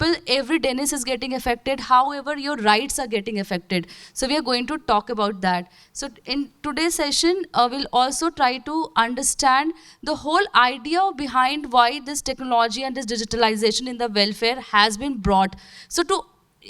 people, every dentist is getting affected. However, your rights are getting affected. So we are going to talk about that. So in today's session, we'll also try to understand the whole idea behind why this technology and this digitalization in the welfare has been brought. So to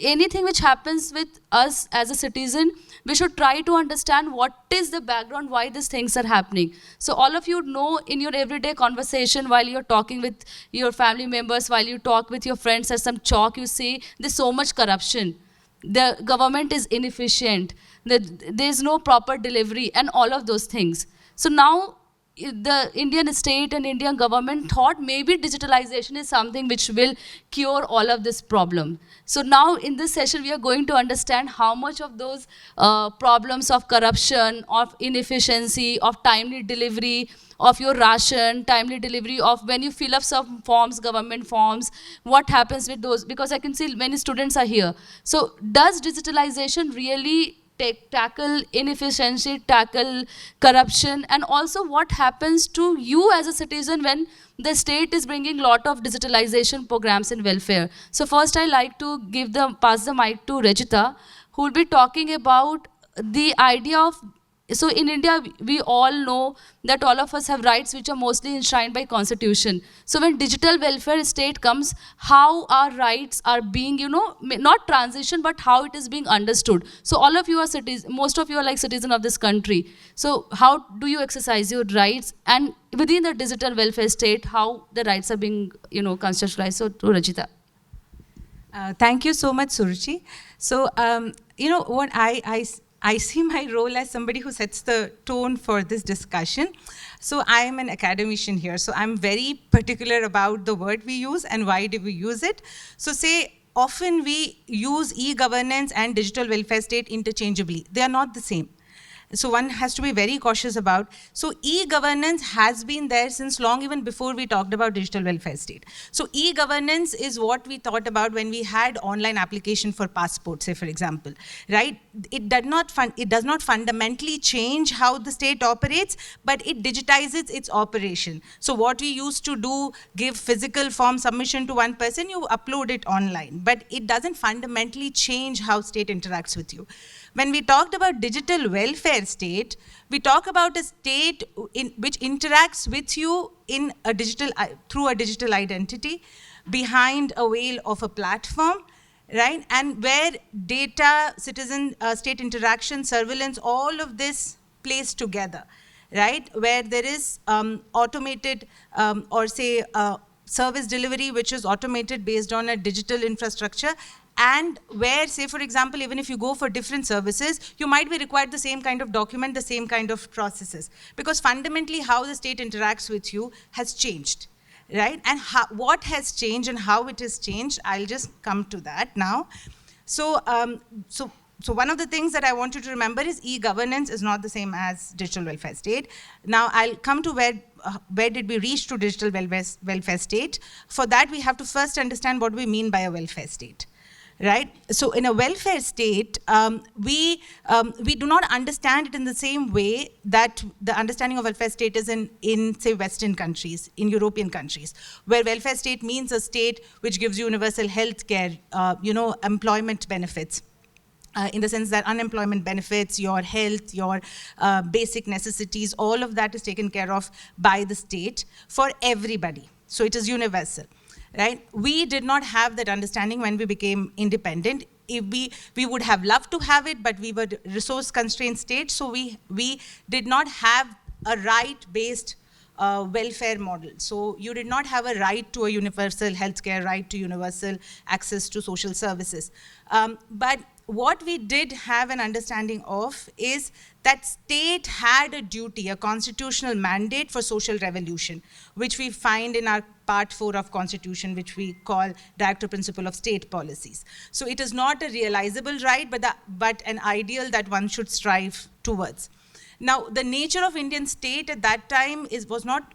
anything which happens with us as a citizen, we should try to understand what is the background, why these things are happening. So all of you know, in your everyday conversation, while you're talking with your family members, while you talk with your friends at some chalk, you see there's so much corruption. The government is inefficient. There's no proper delivery and all of those things. So now the Indian state and Indian government thought maybe digitalization is something which will cure all of this problem. So now in this session, we are going to understand how much of those problems of corruption, of inefficiency, of timely delivery of your ration, timely delivery of when you fill up some forms, government forms, what happens with those? Because I can see many students are here. So does digitalization really tackle inefficiency, tackle corruption, and also what happens to you as a citizen when the state is bringing lot of digitalization programs in welfare? So first I like to pass the mic to Rajita, who will be talking about the idea of, so in India, we all know that all of us have rights which are mostly enshrined by constitution. So when digital welfare state comes, how our rights are being, not transition, but how it is being understood. So all of you are citizens, most of you are like citizens of this country. So how do you exercise your rights? And within the digital welfare state, how the rights are being, constitutionalized? So to Rajita. Thank you so much, Suruchi. So, what I see my role as somebody who sets the tone for this discussion. So I am an academician here. So I'm very particular about the word we use and why do we use it. So often we use e-governance and digital welfare state interchangeably. They are not the same. So one has to be very cautious about. So e-governance has been there since long, even before we talked about digital welfare state. So e-governance is what we thought about when we had online application for passport, say for example, right? It does not fundamentally change how the state operates, but it digitizes its operation. So what we used to do, give physical form submission to one person, you upload it online, but it doesn't fundamentally change how state interacts with you. When we talked about digital welfare state, we talk about a state which interacts with you in a through a digital identity behind a veil of a platform, right? And where data, citizen, state interaction, surveillance, all of this plays together, right? Where there is automated service delivery, which is automated based on a digital infrastructure, and where, say, for example, even if you go for different services, you might be required the same kind of document, the same kind of processes, because fundamentally how the state interacts with you has changed, right? And what has changed and how it has changed, I'll just come to that now. So one of the things that I want you to remember is e-governance is not the same as digital welfare state. Now I'll come to where did we reach to digital welfare state. For that, we have to first understand what we mean by a welfare state. Right? So in a welfare state, we do not understand it in the same way that the understanding of welfare state is in say, Western countries, in European countries, where welfare state means a state which gives you universal health care, employment benefits. In the sense that unemployment benefits, your health, your basic necessities, all of that is taken care of by the state for everybody. So it is universal. Right? We did not have that understanding when we became independent. We would have loved to have it, but we were resource-constrained state, so we did not have a right-based welfare model. So you did not have a right to a universal healthcare, right to universal access to social services. But what we did have an understanding of is that state had a duty, a constitutional mandate for social revolution, which we find in our part 4 of Constitution, which we call Directive Principle of State Policies. So it is not a realizable right, but an ideal that one should strive towards. Now, the nature of Indian state at that time was not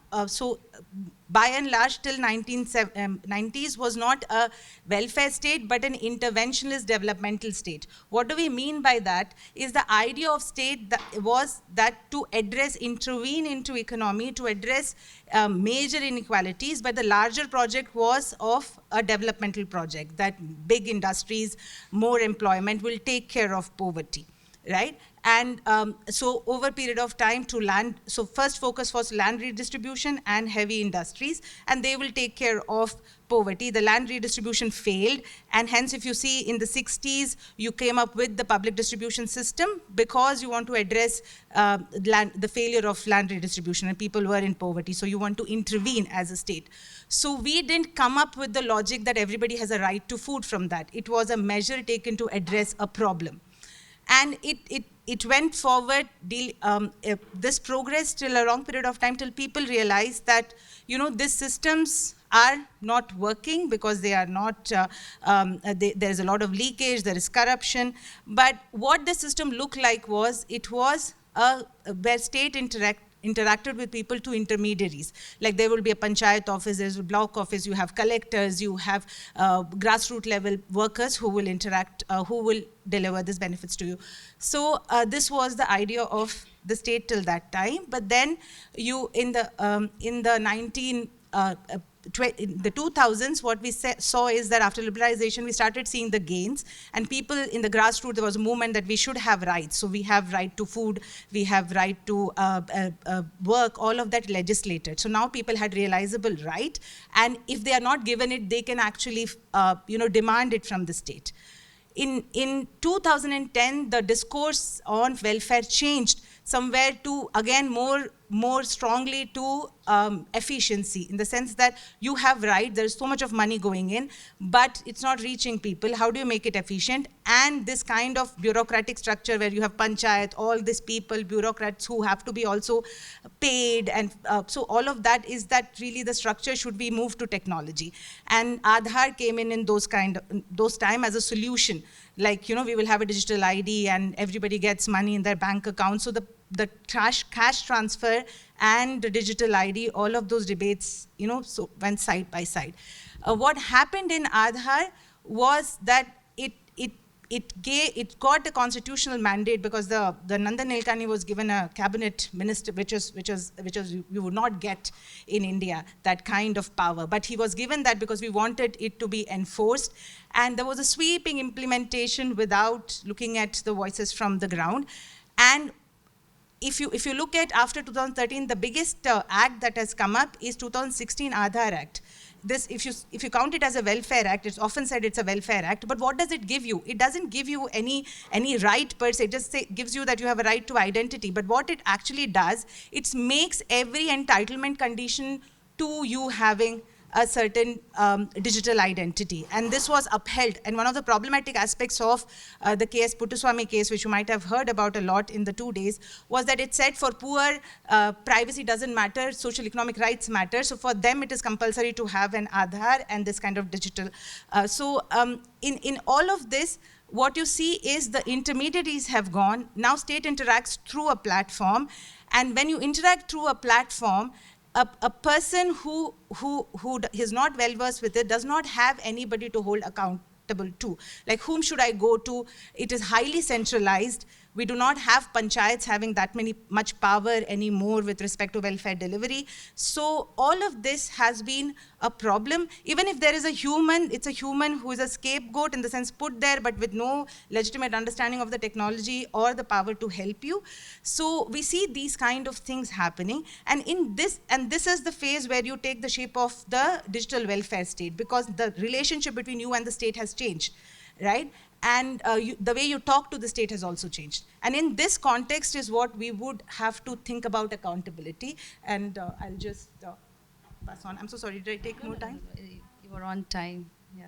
by and large, till 1990s, was not a welfare state, but an interventionist developmental state. What do we mean by that? Is the idea of state that to intervene into economy, to address major inequalities, but the larger project was of a developmental project, that big industries, more employment will take care of poverty, right? And so over a period of time so first focus was land redistribution and heavy industries, and they will take care of poverty. The land redistribution failed, and hence if you see in the 60s, you came up with the public distribution system because you want to address the failure of land redistribution, and people were in poverty, so you want to intervene as a state. So we didn't come up with the logic that everybody has a right to food from that. It was a measure taken to address a problem. And it went forward, this progressed till a long period of time, till people realized that, these systems are not working because they are not, there's a lot of leakage, there is corruption. But what the system looked like was, it was where state interacted with people to intermediaries. Like there will be a panchayat office, there's a block office, you have collectors, you have grassroots level workers who will interact, who will deliver these benefits to you. So this was the idea of the state till that time. But then in the 2000s, what we saw is that after liberalization, we started seeing the gains, and people in the grassroots, there was a movement that we should have rights. So we have right to food, we have right to work, all of that legislated. So now people had realizable right, and if they are not given it, they can actually demand it from the state. In 2010, the discourse on welfare changed somewhere to, again, more strongly to efficiency, in the sense that you have right, there's so much of money going in, but it's not reaching people. How do you make it efficient? And this kind of bureaucratic structure where you have panchayat, all these people, bureaucrats who have to be also paid, and so all of that is that really the structure should be moved to technology. And Aadhaar came in those time as a solution. Like, we will have a digital ID and everybody gets money in their bank account. So the cash transfer and the digital ID, all of those debates, so went side by side. What happened in Aadhaar was that it got a constitutional mandate, because the Nandan Nilekani was given a cabinet minister, which you would not get in India, that kind of power. But he was given that because we wanted it to be enforced. And there was a sweeping implementation without looking at the voices from the ground. And if you look at after 2013, the biggest act that has come up is 2016 Aadhaar Act. This, if you count it as a welfare act, it's often said it's a welfare act, but what does it give you? It doesn't give you any right per se. It just gives you that you have a right to identity. But what it actually does, it makes every entitlement condition to you having a certain digital identity. And this was upheld. And one of the problematic aspects of the K.S. Puttaswamy case, which you might have heard about a lot in the 2 days, was that it said for poor, privacy doesn't matter, social economic rights matter. So for them, it is compulsory to have an Aadhaar and this kind of digital. In all of this, what you see is the intermediaries have gone. Now state interacts through a platform. And when you interact through a platform, a person who is not well versed with it does not have anybody to hold accountable to. Like, whom should I go to? It is highly centralized. We do not have panchayats having that much power anymore with respect to welfare delivery. So all of this has been a problem. Even if there is a human, it's a human who is a scapegoat in the sense put there, but with no legitimate understanding of the technology or the power to help you. So we see these kind of things happening. And this is the phase where you take the shape of the digital welfare state, because the relationship between you and the state has changed, right? And the way you talk to the state has also changed. And in this context is what we would have to think about accountability. And I'll just pass on. I'm so sorry, did I take more time? No. You were on time, yeah.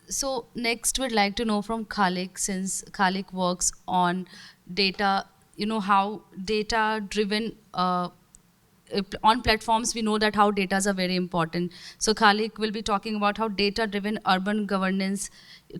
So next we'd like to know from Khalik, since Khalik works on data, how data-driven on platforms, we know that how datas are very important. So Khalik will be talking about how data-driven urban governance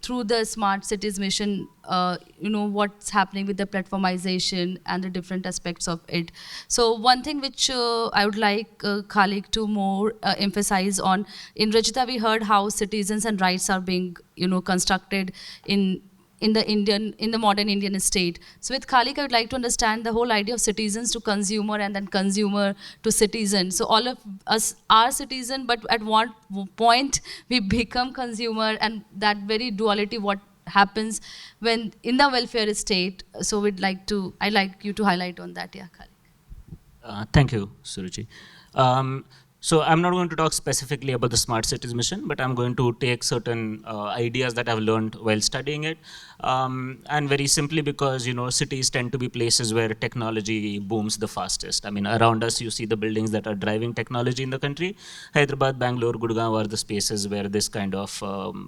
through the smart cities mission, what's happening with the platformization and the different aspects of it. So one thing which I would like Khalik to more emphasize on, in Rajita we heard how citizens and rights are being constructed in the modern Indian state. So with Khalik, I would like to understand the whole idea of citizens to consumer and then consumer to citizen. So all of us are citizen, but at what point we become consumer, and that very duality, what happens when in the welfare state. So I'd like you to highlight on that, yeah, Khalik. Thank you, Suruchi. So I'm not going to talk specifically about the Smart Cities mission, but I'm going to take certain ideas that I've learned while studying it. And very simply because, cities tend to be places where technology booms the fastest. I mean, around us, you see the buildings that are driving technology in the country. Hyderabad, Bangalore, Gurgaon are the spaces where this kind of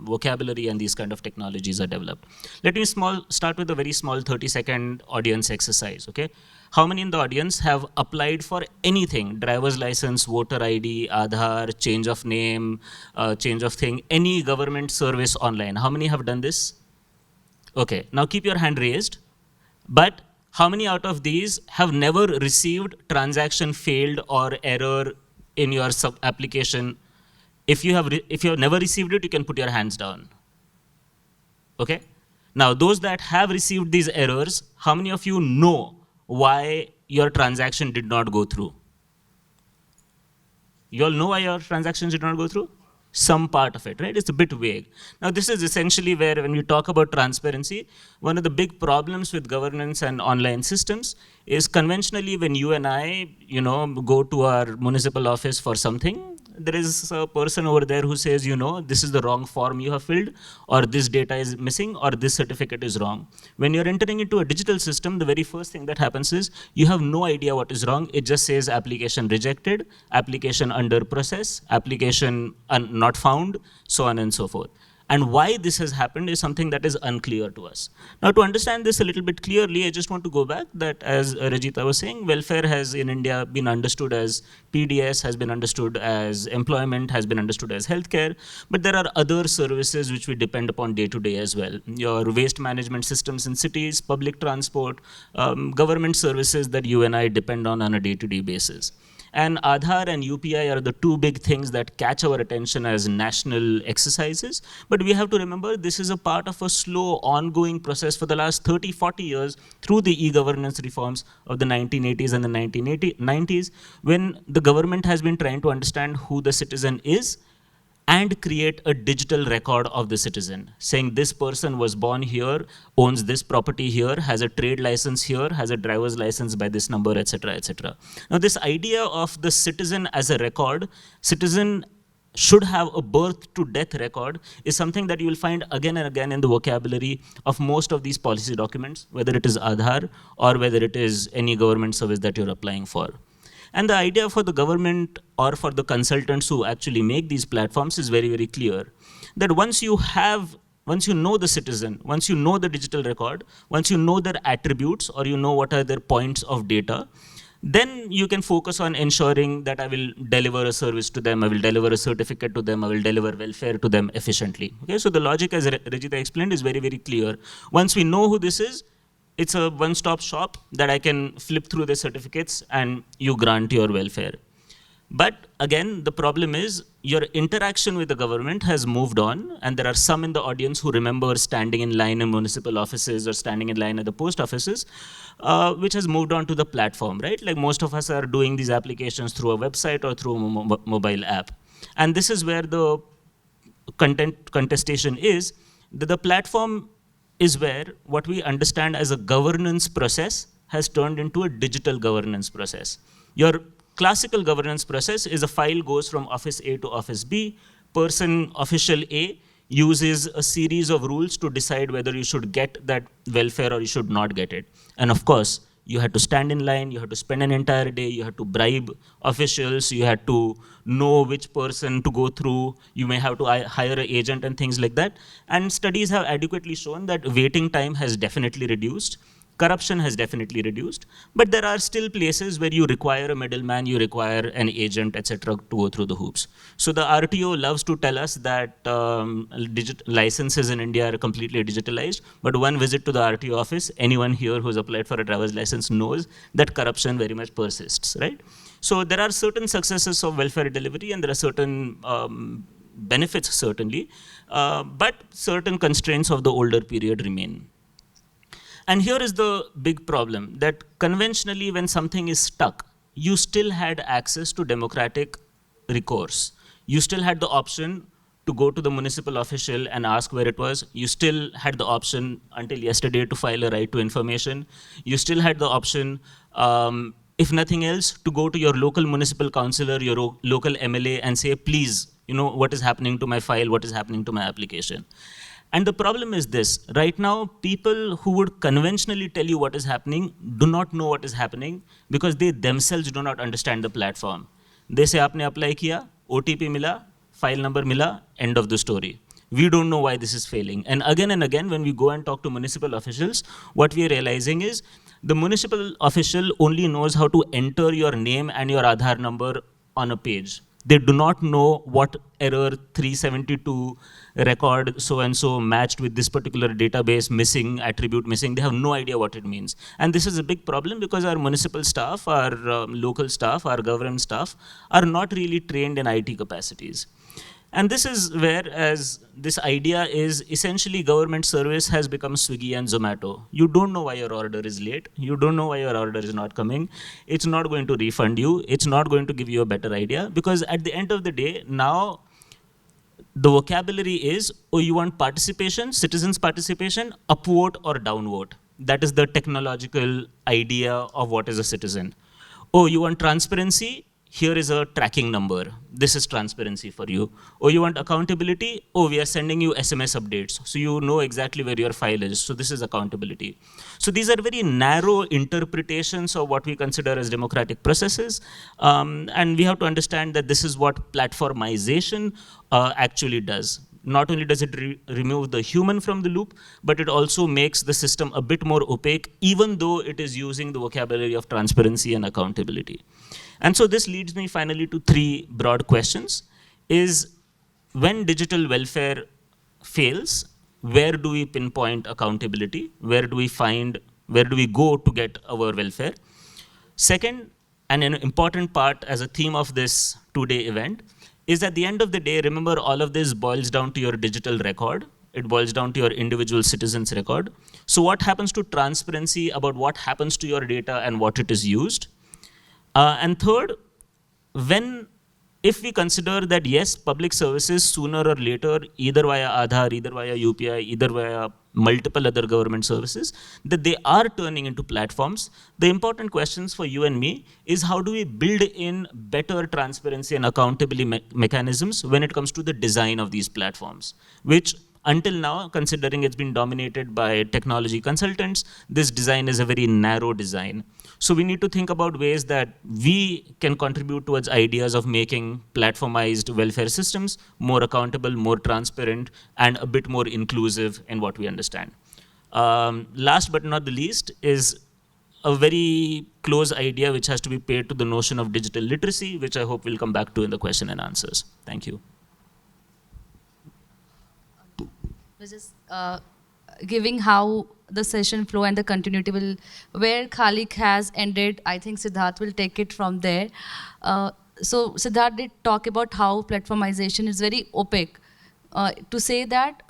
vocabulary and these kind of technologies are developed. Let me start with a very small 30-second audience exercise, okay? How many in the audience have applied for anything? Driver's license, voter ID, Aadhaar, change of name, change of thing, any government service online. How many have done this? Okay, now keep your hand raised. But how many out of these have never received transaction failed or error in your application? If you have never received it, you can put your hands down. Okay? Now, those that have received these errors, how many of you know why your transaction did not go through? You all know why your transactions did not go through? Some part of it, right? It's a bit vague. Now, this is essentially where, when we talk about transparency, one of the big problems with governance and online systems is conventionally when you and I, go to our municipal office for something, there is a person over there who says, this is the wrong form you have filled, or this data is missing, or this certificate is wrong. When you're entering into a digital system, the very first thing that happens is you have no idea what is wrong. It just says application rejected, application under process, application not found, so on and so forth. And why this has happened is something that is unclear to us. Now, to understand this a little bit clearly, I just want to go back that, as Rajita was saying, welfare has in India been understood as PDS, has been understood as employment, has been understood as healthcare, but there are other services which we depend upon day to day as well. Your waste management systems in cities, public transport, government services that you and I depend on a day-to-day basis. And Aadhaar and UPI are the two big things that catch our attention as national exercises. But we have to remember this is a part of a slow, ongoing process for the last 30, 40 years through the e-governance reforms of the 1980s and the 1990s, when the government has been trying to understand who the citizen is and create a digital record of the citizen, saying this person was born here, owns this property here, has a trade license here, has a driver's license by this number, etc., etc. Now, this idea of the citizen as a record, citizen should have a birth to death record, is something that you will find again and again in the vocabulary of most of these policy documents, whether it is Aadhaar or whether it is any government service that you're applying for. And the idea for the government or for the consultants who actually make these platforms is very, very clear. That once you know the citizen, once you know the digital record, once you know their attributes or you know what are their points of data, then you can focus on ensuring that I will deliver a service to them, I will deliver a certificate to them, I will deliver welfare to them efficiently. Okay, so the logic, as Rajita explained, is very, very clear. Once we know who this is, it's a one-stop shop that I can flip through the certificates and you grant your welfare. But again, the problem is your interaction with the government has moved on, and there are some in the audience who remember standing in line in municipal offices or standing in line at the post offices, which has moved on to the platform, right? Like most of us are doing these applications through a website or through a mobile app. And this is where the contestation is, that the platform is where what we understand as a governance process has turned into a digital governance process. Your classical governance process is a file goes from office A to office B. Person official A uses a series of rules to decide whether you should get that welfare or you should not get it. And of course, you had to stand in line, you had to spend an entire day, you had to bribe officials, you had to know which person to go through, you may have to hire an agent and things like that. And studies have adequately shown that waiting time has definitely reduced. Corruption has definitely reduced, but there are still places where you require a middleman, you require an agent, etc., to go through the hoops. So the RTO loves to tell us that licenses in India are completely digitalized, but one visit to the RTO office, anyone here who's applied for a driver's license knows that corruption very much persists, right? So there are certain successes of welfare delivery, and there are certain benefits, certainly, but certain constraints of the older period remain. And here is the big problem, that conventionally when something is stuck, you still had access to democratic recourse. You still had the option to go to the municipal official and ask where it was. You still had the option until yesterday to file a right to information. You still had the option, if nothing else, to go to your local municipal councillor, your local MLA and say, please, what is happening to my file, what is happening to my application. And the problem is this, right now, people who would conventionally tell you what is happening do not know what is happening because they themselves do not understand the platform. They say, aapne apply kiya, OTP mila, file number mila, end of the story. We don't know why this is failing. And again, when we go and talk to municipal officials, what we are realizing is the municipal official only knows how to enter your name and your Aadhaar number on a page. They do not know what error 372 record so-and-so matched with this particular database missing, attribute missing. They have no idea what it means. And this is a big problem because our municipal staff, our local staff, our government staff are not really trained in IT capacities. And this is where, as this idea is essentially government service has become Swiggy and Zomato. You don't know why your order is late. You don't know why your order is not coming. It's not going to refund you. It's not going to give you a better idea, because at the end of the day, now the vocabulary is, oh, you want participation, citizens' participation, upvote or downvote. That is the technological idea of what is a citizen. Oh, you want transparency? Here is a tracking number. This is transparency for you. Oh, you want accountability? Oh, we are sending you SMS updates, so you know exactly where your file is. So this is accountability. So these are very narrow interpretations of what we consider as democratic processes. And we have to understand that this is what platformization actually does. Not only does it remove the human from the loop, but it also makes the system a bit more opaque, even though it is using the vocabulary of transparency and accountability. And so this leads me finally to three broad questions. Is, when digital welfare fails, where do we pinpoint accountability? Where do we go to get our welfare? Second, and an important part as a theme of this two-day event, is at the end of the day, remember, all of this boils down to your digital record. It boils down to your individual citizen's record. So what happens to transparency about what happens to your data and what it is used? And third, if we consider that yes, public services sooner or later, either via Aadhaar, either via UPI, either via multiple other government services, that they are turning into platforms, the important questions for you and me is, how do we build in better transparency and accountability mechanisms when it comes to the design of these platforms, which until now, considering it's been dominated by technology consultants, this design is a very narrow design. So we need to think about ways that we can contribute towards ideas of making platformized welfare systems more accountable, more transparent, and a bit more inclusive in what we understand. Last but not the least is a very close idea which has to be paid to the notion of digital literacy, which I hope we'll come back to in the question and answers. Thank you. Just giving how the session flow and the continuity will, where Khalik has ended, I think Siddharth will take it from there. So Siddharth did talk about how platformization is very opaque. To say that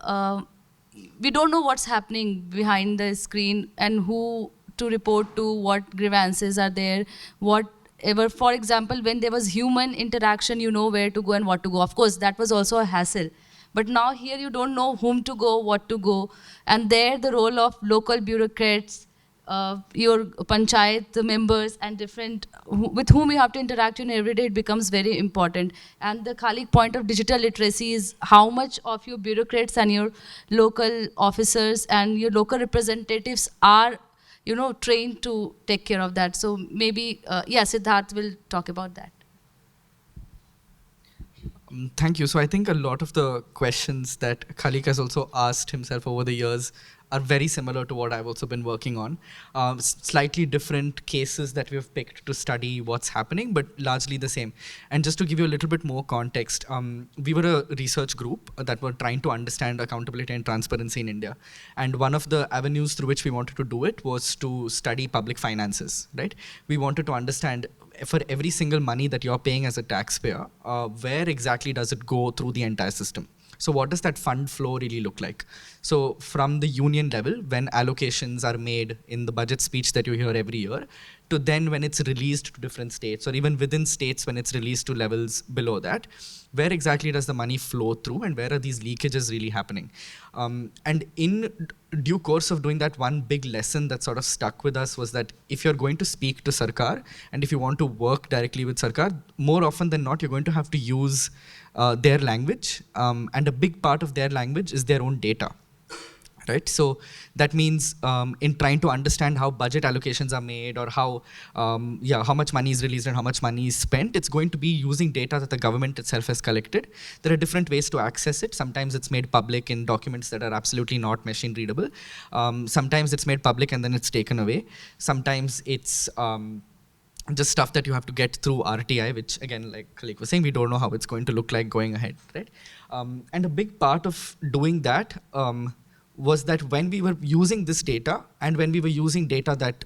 we don't know what's happening behind the screen and who to report to, what grievances are there, whatever. For example, when there was human interaction, you know where to go and what to go. Of course, that was also a hassle. But now here you don't know whom to go, what to go. And there the role of local bureaucrats, your panchayat members and different, with whom you have to interact in every day, it becomes very important. And the Khalik point of digital literacy is how much of your bureaucrats and your local officers and your local representatives are, trained to take care of that. So maybe, Siddharth will talk about that. Thank you. So I think a lot of the questions that Khalik has also asked himself over the years are very similar to what I've also been working on. Slightly different cases that we've picked to study what's happening, but largely the same. And just to give you a little bit more context, we were a research group that were trying to understand accountability and transparency in India. And one of the avenues through which we wanted to do it was to study public finances, right? We wanted to understand, for every single money that you're paying as a taxpayer, where exactly does it go through the entire system? So what does that fund flow really look like? So from the union level, when allocations are made in the budget speech that you hear every year, to then when it's released to different states, or even within states when it's released to levels below that, where exactly does the money flow through, and where are these leakages really happening? And in due course of doing that, one big lesson that sort of stuck with us was that if you're going to speak to Sarkar, and if you want to work directly with Sarkar, more often than not, you're going to have to use their language, and a big part of their language is their own data. Right, so that means in trying to understand how budget allocations are made, or how much money is released and how much money is spent, it's going to be using data that the government itself has collected. There are different ways to access it. Sometimes it's made public in documents that are absolutely not machine readable. Sometimes it's made public and then it's taken away. Sometimes it's just stuff that you have to get through RTI, which again, like Khalik was saying, we don't know how it's going to look like going ahead, right? And a big part of doing that was that when we were using this data, and when we were using data that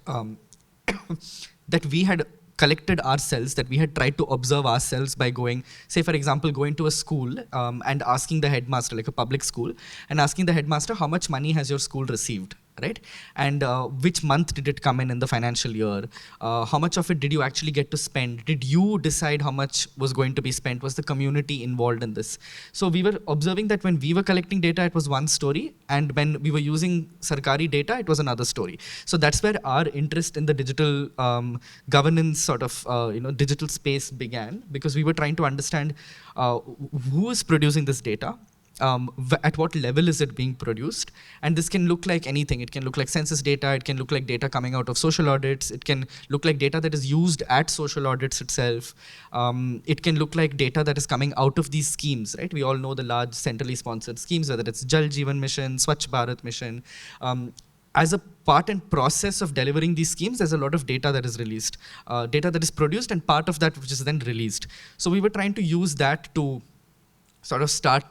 that we had collected ourselves, that we had tried to observe ourselves by going, say for example, going to a school and asking the headmaster, like a public school, and asking the headmaster, how much money has your school received? Right? And which month did it come in the financial year? How much of it did you actually get to spend? Did you decide how much was going to be spent? Was the community involved in this? So we were observing that when we were collecting data, it was one story, and when we were using Sarkari data, it was another story. So that's where our interest in the digital governance sort of digital space began, because we were trying to understand who is producing this data, at what level is it being produced? And this can look like anything. It can look like census data, it can look like data coming out of social audits, it can look like data that is used at social audits itself. It can look like data that is coming out of these schemes, right? We all know the large centrally sponsored schemes, whether it's Jal Jeevan Mission, Swachh Bharat Mission. As a part and process of delivering these schemes, there's a lot of data that is released, data that is produced, and part of that which is then released. So we were trying to use that to sort of start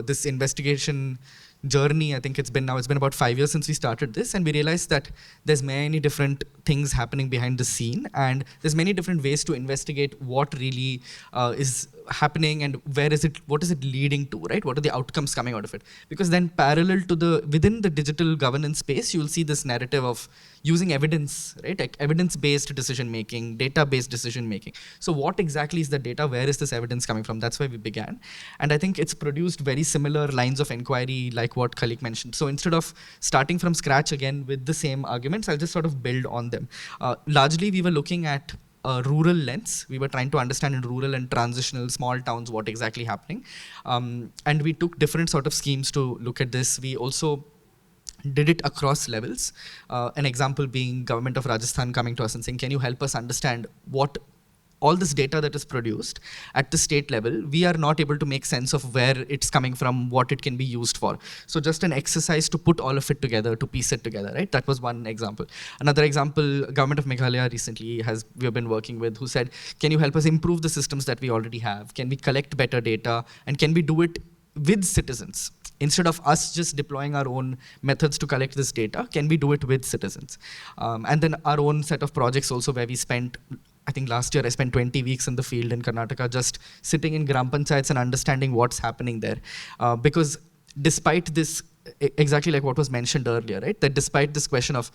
this investigation journey. I think it's been about 5 years since we started this, and we realized that there's many different things happening behind the scene, and there's many different ways to investigate what really is happening, and what is it leading to, right? What are the outcomes coming out of it? Because then parallel to within the digital governance space, you'll see this narrative of using evidence, right? Like evidence-based decision-making, data-based decision-making. So what exactly is the data? Where is this evidence coming from? That's where we began. And I think it's produced very similar lines of inquiry like what Khalik mentioned. So instead of starting from scratch again with the same arguments, I'll just sort of build on them. Largely, we were looking at a rural lens. We were trying to understand in rural and transitional small towns what exactly happening. And we took different sort of schemes to look at this. We also did it across levels. An example being government of Rajasthan coming to us and saying, can you help us understand what all this data that is produced at the state level, we are not able to make sense of where it's coming from, what it can be used for. So just an exercise to put all of it together, to piece it together, right? That was one example. Another example, government of Meghalaya recently we have been working with, who said, can you help us improve the systems that we already have? Can we collect better data? And can we do it with citizens? Instead of us just deploying our own methods to collect this data, can we do it with citizens? And then our own set of projects also, where we spent, I think last year I spent 20 weeks in the field in Karnataka, just sitting in Gram Panchayats and understanding what's happening there. Because despite this, exactly like what was mentioned earlier, right? That despite this question of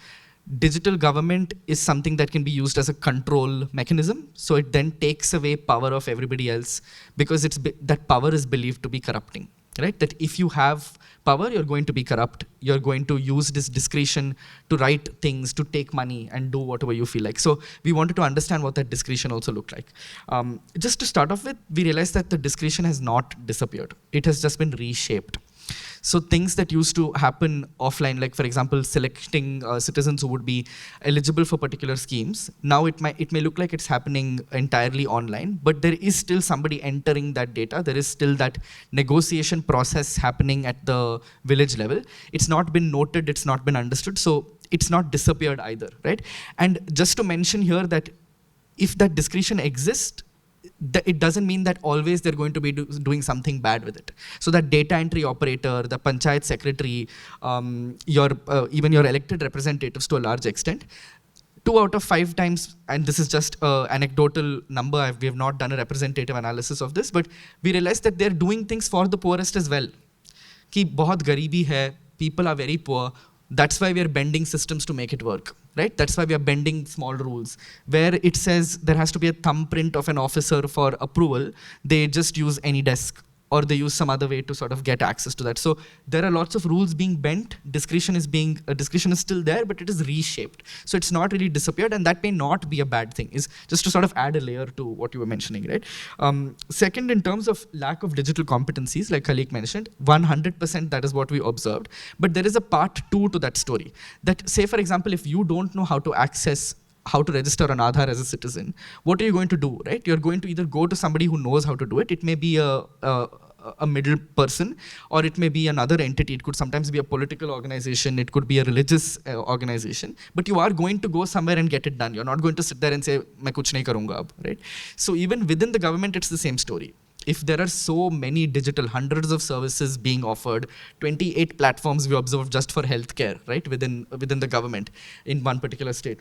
digital government is something that can be used as a control mechanism. So it then takes away power of everybody else, because that power is believed to be corrupting. Right? That if you have power, you're going to be corrupt. You're going to use this discretion to write things, to take money and do whatever you feel like. So we wanted to understand what that discretion also looked like. Just to start off with, we realized that the discretion has not disappeared. It has just been reshaped. So things that used to happen offline, like for example, selecting citizens who would be eligible for particular schemes, now it may look like it's happening entirely online, but there is still somebody entering that data. There is still that negotiation process happening at the village level. It's not been noted, it's not been understood, so it's not disappeared either, right? And just to mention here that if that discretion exists, it doesn't mean that always they're going to be doing something bad with it. So that data entry operator, the panchayat secretary, even your elected representatives to a large extent, 2 out of 5 times, and this is just an anecdotal number, we have not done a representative analysis of this, but we realize that they're doing things for the poorest as well. Ki bahut garibi hai, people are very poor, that's why we are bending systems to make it work, right? That's why we are bending small rules. Where it says there has to be a thumbprint of an officer for approval, they just use any desk, or they use some other way to sort of get access to that. So there are lots of rules being bent. Discretion is still there, but it is reshaped. So it's not really disappeared, and that may not be a bad thing. Is just to sort of add a layer to what you were mentioning, right? Second, in terms of lack of digital competencies, like Khalik mentioned, 100% that is what we observed. But there is a part 2 to that story. That, say for example, if you don't know how to register an Aadhaar as a citizen, what are you going to do, right? You're going to either go to somebody who knows how to do it. It may be a middle person, or it may be another entity. It could sometimes be a political organization. It could be a religious organization. But you are going to go somewhere and get it done. You're not going to sit there and say, "Main kuch nahi karunga ab," right? So even within the government, it's the same story. If there are so many digital, hundreds of services being offered, 28 platforms we observed just for healthcare, right, within the government in one particular state.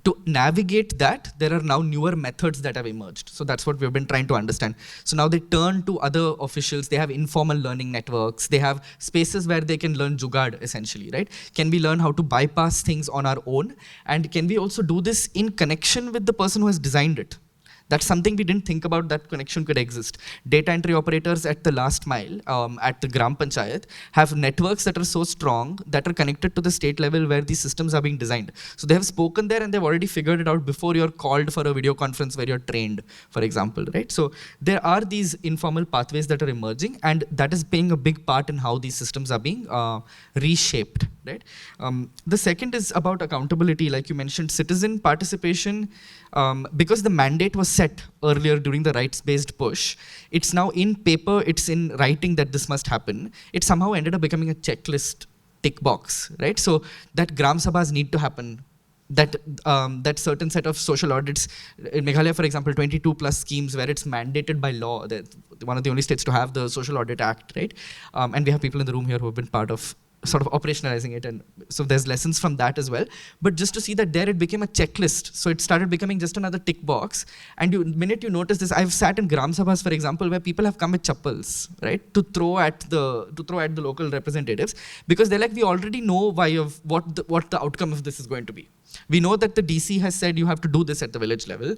To navigate that, there are now newer methods that have emerged. So that's what we've been trying to understand. So now they turn to other officials. They have informal learning networks. They have spaces where they can learn jugaad, essentially, right? Can we learn how to bypass things on our own? And can we also do this in connection with the person who has designed it? That's something we didn't think about, that connection could exist. Data entry operators at the last mile, at the Gram Panchayat, have networks that are so strong that are connected to the state level where these systems are being designed. So they have spoken there and they've already figured it out before you're called for a video conference where you're trained, for example, right? So there are these informal pathways that are emerging, and that is playing a big part in how these systems are being reshaped, right? The second is about accountability. Like you mentioned, citizen participation, because the mandate was set earlier during the rights-based push, it's now in paper, it's in writing that this must happen. It somehow ended up becoming a checklist tick box, right? So that Gram Sabhas need to happen, that certain set of social audits. In Meghalaya, for example, 22 plus schemes where it's mandated by law, that one of the only states to have the Social Audit Act, right? And we have people in the room here who have been part of sort of operationalizing it, and so there's lessons from that as well. But just to see that there it became a checklist, so it started becoming just another tick box. And the minute you notice this, I've sat in Gram Sabhas, for example, where people have come with chappals, right, to throw at the local representatives, because they're like, we already know what the outcome of this is going to be. We know that the DC has said you have to do this at the village level.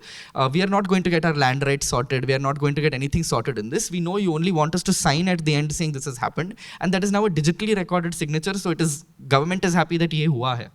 We are not going to get our land rights sorted. We are not going to get anything sorted in this. We know you only want us to sign at the end saying this has happened. And that is now a digitally recorded signature. So government is happy that ye hua hai.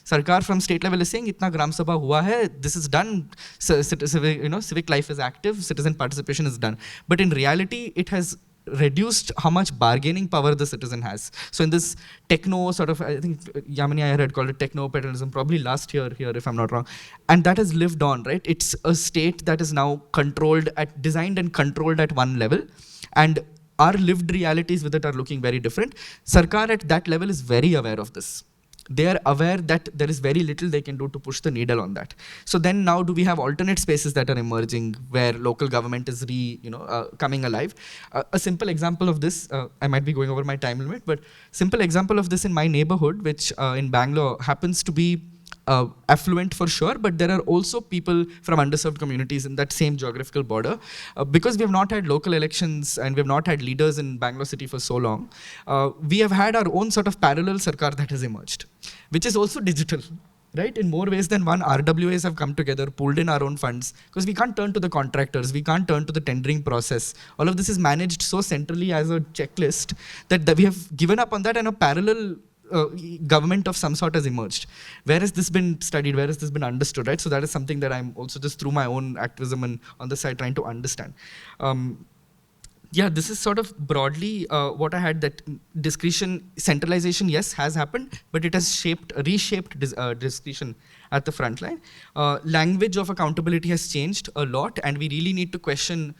Sarkar from state level is saying, itna Gram Sabha hua hai, this is done. Civic life is active, citizen participation is done. But in reality, it has reduced how much bargaining power the citizen has. So in this techno sort of, I think Yamini Iyer had called it techno-paternalism, probably last year here, if I'm not wrong. And that has lived on, right? It's a state that is now designed and controlled at one level. And our lived realities with it are looking very different. Sarkar at that level is very aware of this. They are aware that there is very little they can do to push the needle on that. So then now do we have alternate spaces that are emerging where local government is coming alive? A simple example of this, I might be going over my time limit, but simple example of this in my neighborhood, which in Bangalore happens to be affluent for sure, but there are also people from underserved communities in that same geographical border. Because we have not had local elections and we have not had leaders in Bangalore city for so long, we have had our own sort of parallel Sarkar that has emerged, which is also digital, right? In more ways than one, RWAs have come together, pooled in our own funds, because we can't turn to the contractors, we can't turn to the tendering process. All of this is managed so centrally as a checklist that we have given up on that, and a parallel government of some sort has emerged. Where has this been studied? Where has this been understood, right? So that is something that I'm also just through my own activism and on the side trying to understand. Yeah, this is sort of broadly what I had, that discretion, centralization, yes, has happened, but it has reshaped discretion at the front line. Language of accountability has changed a lot, and we really need to question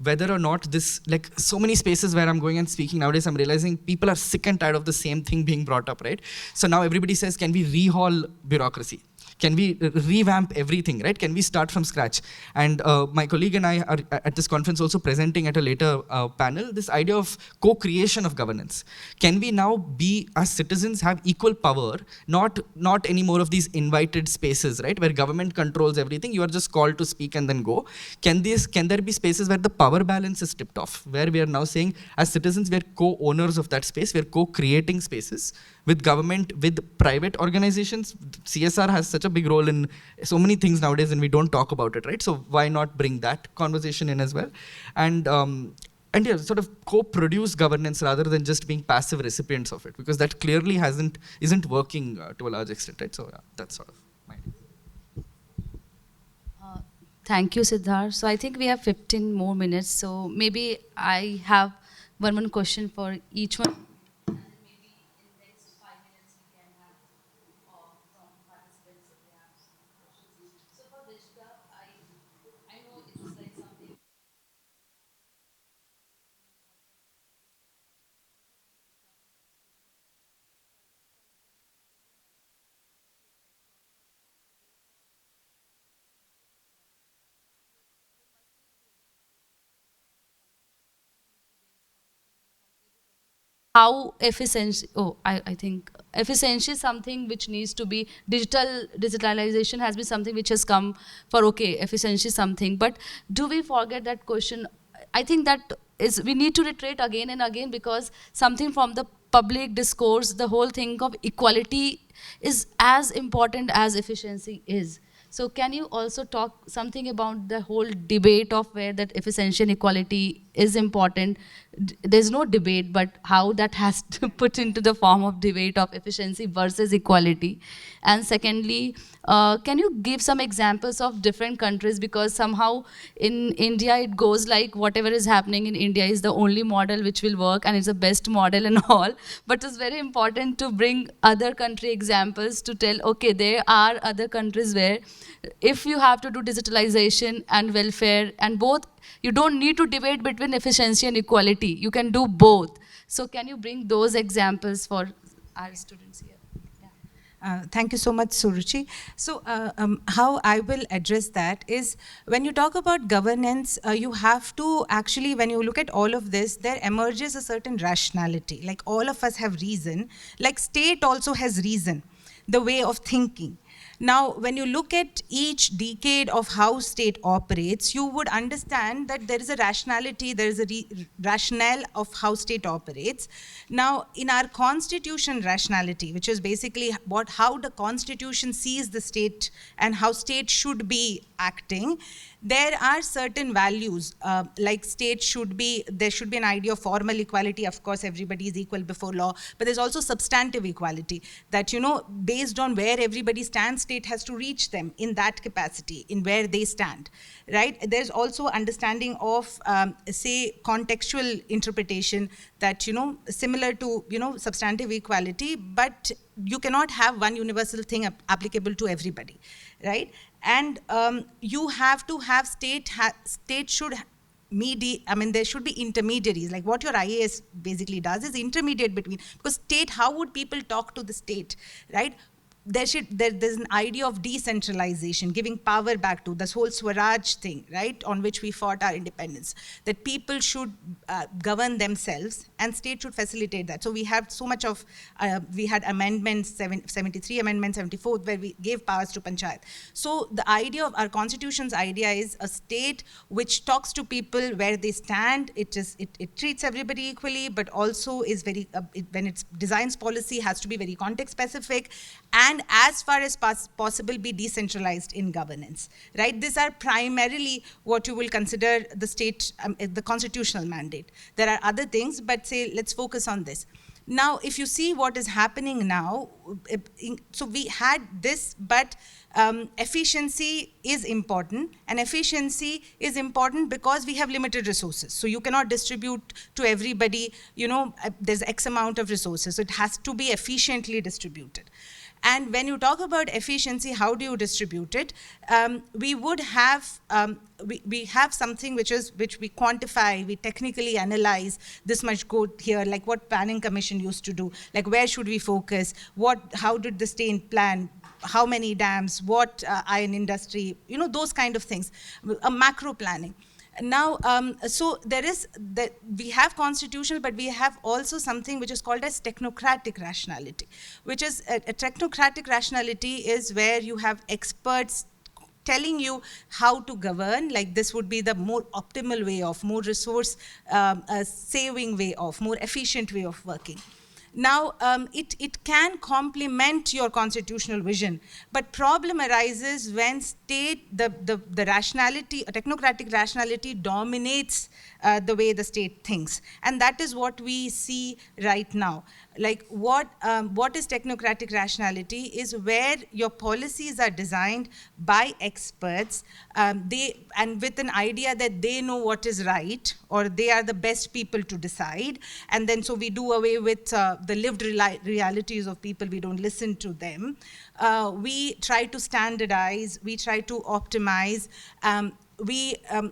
whether or not this, like so many spaces where I'm going and speaking nowadays, I'm realizing people are sick and tired of the same thing being brought up, right? So now everybody says, can we rehaul bureaucracy? Can we revamp everything, right? Can we start from scratch? And my colleague and I are at this conference also presenting at a later panel this idea of co-creation of governance. Can we now be, as citizens, have equal power, not any more of these invited spaces, right, where government controls everything, you are just called to speak and then go? Can there be spaces where the power balance is tipped off, where we are now saying, as citizens, we are co-owners of that space, we are co-creating spaces with government, with private organizations? CSR has such a big role in so many things nowadays, and we don't talk about it, right? So why not bring that conversation in as well? And yeah, sort of co-produce governance rather than just being passive recipients of it, because that clearly isn't working to a large extent, right? So yeah, that's sort of my idea. Thank you, Siddharth. So I think we have 15 more minutes. So maybe I have one more question for each one. And then maybe in the next 5 minutes we can have from participants if they have some questions. So for Rishka, I know it's like something. How efficiency, I think efficiency is something which needs to be digitalization has been something which has come for, okay, efficiency is something, but do we forget that question? I think that is, we need to reiterate again and again, because something from the public discourse, the whole thing of equality is as important as efficiency is. So can you also talk something about the whole debate of where that efficiency and equality is important? There's no debate, but how that has to put into the form of debate of efficiency versus equality. And secondly, can you give some examples of different countries? Because somehow in India it goes like whatever is happening in India is the only model which will work and it's the best model and all. But it's very important to bring other country examples to tell, okay, there are other countries where if you have to do digitalization and welfare and both, you don't need to debate between efficiency and equality. You can do both. So can you bring those examples for our students here? Thank you so much, Suruchi. So how I will address that is, when you talk about governance, you have to actually, when you look at all of this, there emerges a certain rationality. Like all of us have reason, like state also has reason, the way of thinking. Now, when you look at each decade of how state operates, you would understand that there is a rationality, there is a rationale of how state operates. Now, in our constitution rationality, which is basically how the constitution sees the state and how state should be acting, there are certain values, like state should be, there should be an idea of formal equality. Of course, everybody is equal before law, but there's also substantive equality that, you know, based on where everybody stands, state has to reach them in that capacity, in where they stand, right? There's also understanding of, say, contextual interpretation that, you know, similar to, you know, substantive equality, but you cannot have one universal thing applicable to everybody, right? And you have to have state should there should be intermediaries. Like what your IAS basically does is intermediate between, because state, how would people talk to the state, right? There's an idea of decentralization, giving power back to this whole Swaraj thing, right, on which we fought our independence, that people should govern themselves and state should facilitate that. So we have so much of, we had amendments, 73 amendment, 74, where we gave powers to panchayat. So the idea of our constitution's idea is a state which talks to people where they stand. It treats everybody equally, but also is very, when it designs policy, has to be very context specific, and as far as possible be decentralized in governance, right? These are primarily what you will consider the state, the constitutional mandate. There are other things, but say, let's focus on this. Now, if you see what is happening now, so we had this, but efficiency is important, and efficiency is important because we have limited resources. So you cannot distribute to everybody, there's X amount of resources, so it has to be efficiently distributed. And when you talk about efficiency, how do you distribute it? We would have, we have something which we quantify, we technically analyze, this much go here, like what planning commission used to do, like where should we focus, how did the state plan, how many dams, what iron industry, those kind of things, a macro planning. Now, so we have constitutional, but we have also something which is called as technocratic rationality, which is a technocratic rationality is where you have experts telling you how to govern, like this would be the more optimal way of, more resource saving way of, more efficient way of working. Now, it can complement your constitutional vision, but problem arises when the rationality, technocratic rationality dominates the way the state thinks. And that is what we see right now. Like what is technocratic rationality is where your policies are designed by experts, and with an idea that they know what is right, or they are the best people to decide. And then so we do away with the lived realities of people, we don't listen to them. We try to standardize, we try to optimize,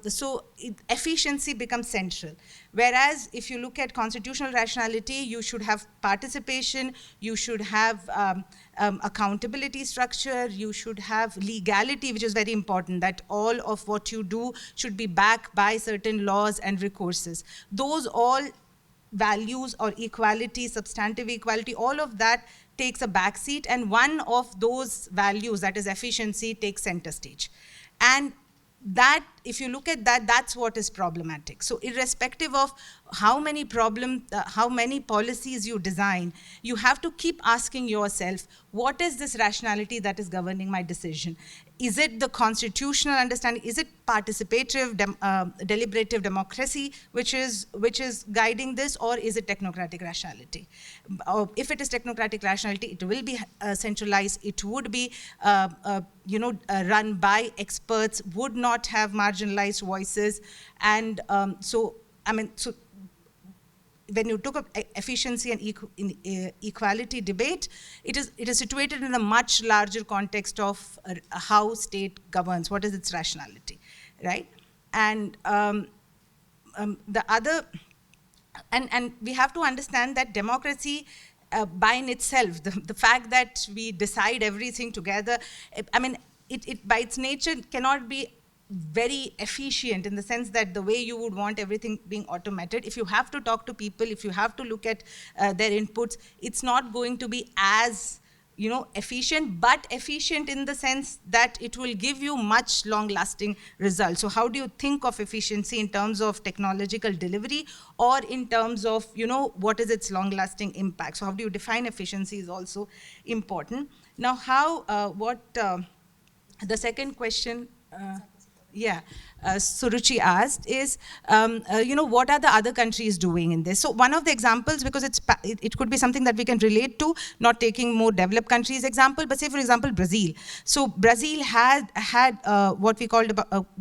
so efficiency becomes central. Whereas if you look at constitutional rationality, you should have participation, you should have accountability structure, you should have legality, which is very important, that all of what you do should be backed by certain laws and recourses. Those all values, or equality, substantive equality, all of that takes a backseat, and one of those values, that is efficiency, takes center stage. And that, if you look at that, that's what is problematic. So irrespective of how many policies you design, you have to keep asking yourself, what is this rationality that is governing my decision? Is it the constitutional understanding? Is it participative, deliberative democracy which is guiding this, or is it technocratic rationality? If it is technocratic rationality, it will be centralized. It would be run by experts, would not have marginalized voices, and so when you took up efficiency and equality debate, it is situated in a much larger context of how state governs, what is its rationality, right? And the other, and we have to understand that democracy by in itself, the fact that we decide everything together, it by its nature cannot be very efficient, in the sense that the way you would want everything being automated, if you have to talk to people, if you have to look at their inputs, it's not going to be as efficient, but efficient in the sense that it will give you much long-lasting results. So how do you think of efficiency in terms of technological delivery, or in terms of what is its long-lasting impact? So how do you define efficiency is also important. Now the second question, Suruchi asked is, what are the other countries doing in this? So one of the examples, because it could be something that we can relate to, not taking more developed countries example, but say for example Brazil. So Brazil had what we called